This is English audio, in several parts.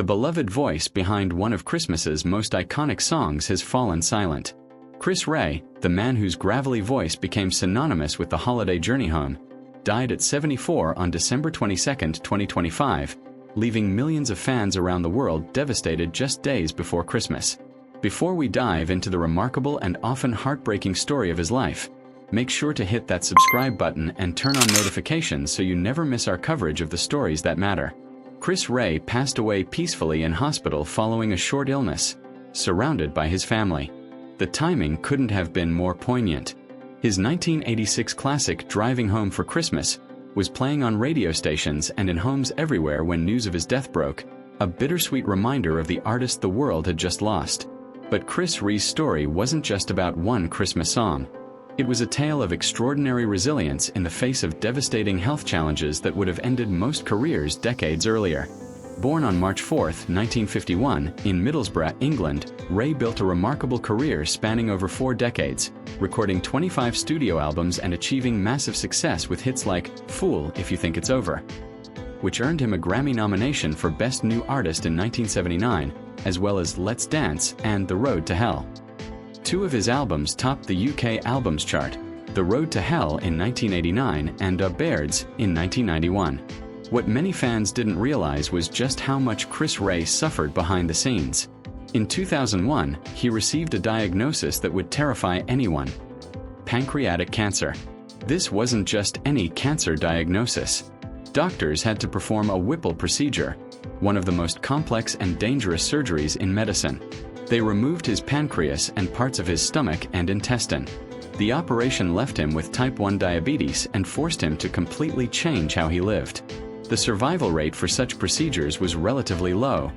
The beloved voice behind one of Christmas's most iconic songs has fallen silent. Chris Rea, the man whose gravelly voice became synonymous with the holiday journey home, died at 74 on December 22, 2025, leaving millions of fans around the world devastated just days before Christmas. Before we dive into the remarkable and often heartbreaking story of his life, make sure to hit that subscribe button and turn on notifications so you never miss our coverage of the stories that matter. Chris Rea passed away peacefully in hospital following a short illness, surrounded by his family. The timing couldn't have been more poignant. His 1986 classic Driving Home for Christmas was playing on radio stations and in homes everywhere when news of his death broke, a bittersweet reminder of the artist the world had just lost. But Chris Rea's story wasn't just about one Christmas song. It was a tale of extraordinary resilience in the face of devastating health challenges that would have ended most careers decades earlier. Born on March 4, 1951, in Middlesbrough, England, Rea built a remarkable career spanning over 4 decades, recording 25 studio albums and achieving massive success with hits like "Fool If You Think It's Over," which earned him a Grammy nomination for Best New Artist in 1979, as well as "Let's Dance" and "The Road to Hell." 2 of his albums topped the UK Albums Chart, "The Road to Hell" in 1989 and "Bairds" in 1991. What many fans didn't realize was just how much Chris Rea suffered behind the scenes. In 2001, he received a diagnosis that would terrify anyone: pancreatic cancer. This wasn't just any cancer diagnosis. Doctors had to perform a Whipple procedure, one of the most complex and dangerous surgeries in medicine. They removed his pancreas and parts of his stomach and intestine. The operation left him with type 1 diabetes and forced him to completely change how he lived. The survival rate for such procedures was relatively low,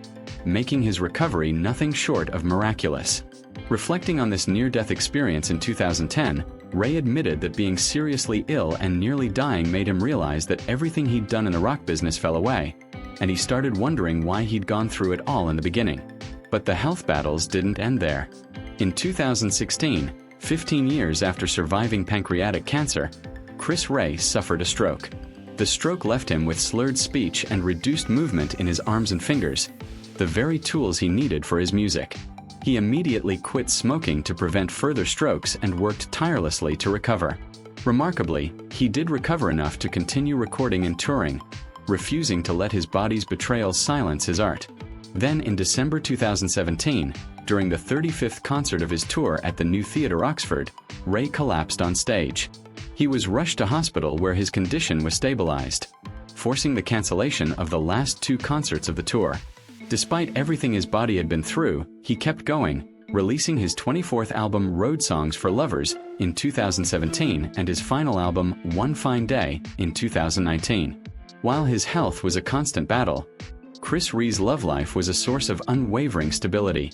making his recovery nothing short of miraculous. Reflecting on this near-death experience in 2010, Rea admitted that being seriously ill and nearly dying made him realize that everything he'd done in the rock business fell away, and he started wondering why he'd gone through it all in the beginning. But the health battles didn't end there. In 2016, 15 years after surviving pancreatic cancer, Chris Rea suffered a stroke. The stroke left him with slurred speech and reduced movement in his arms and fingers, the very tools he needed for his music. He immediately quit smoking to prevent further strokes and worked tirelessly to recover. Remarkably, he did recover enough to continue recording and touring, refusing to let his body's betrayal silence his art. Then in December 2017, during the 35th concert of his tour at the New Theatre Oxford, Rea collapsed on stage. He was rushed to hospital where his condition was stabilized, forcing the cancellation of the last 2 concerts of the tour. Despite everything his body had been through, he kept going, releasing his 24th album Road Songs for Lovers in 2017 and his final album One Fine Day in 2019. While his health was a constant battle, Chris Rea's love life was a source of unwavering stability.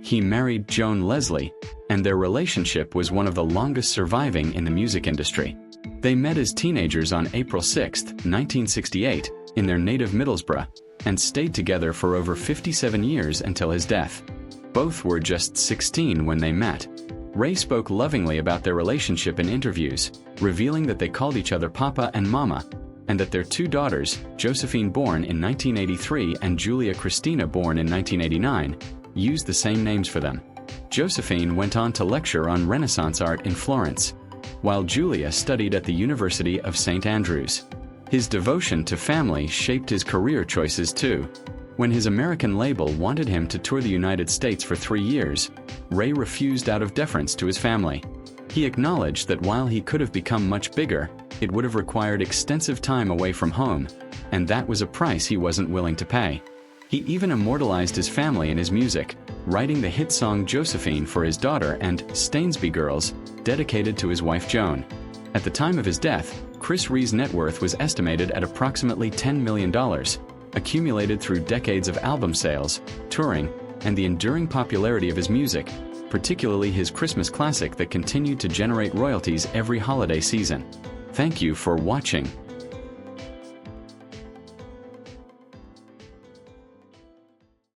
He married Joan Lesley, and their relationship was one of the longest surviving in the music industry. They met as teenagers on April 6, 1968, in their native Middlesbrough, and stayed together for over 57 years until his death. Both were just 16 when they met. Rea spoke lovingly about their relationship in interviews, revealing that they called each other Papa and Mama, and that their 2 daughters, Josephine born in 1983 and Julia Christina born in 1989, used the same names for them. Josephine went on to lecture on Renaissance art in Florence, while Julia studied at the University of St. Andrews. His devotion to family shaped his career choices too. When his American label wanted him to tour the United States for 3 years, Rea refused out of deference to his family. He acknowledged that while he could have become much bigger, it would have required extensive time away from home, and that was a price he wasn't willing to pay. He even immortalized his family in his music, writing the hit song Josephine for his daughter and Stainsby Girls, dedicated to his wife Joan. At the time of his death, Chris Rea's net worth was estimated at approximately $10 million, accumulated through decades of album sales, touring, and the enduring popularity of his music, particularly his Christmas classic that continued to generate royalties every holiday season. Thank you for watching.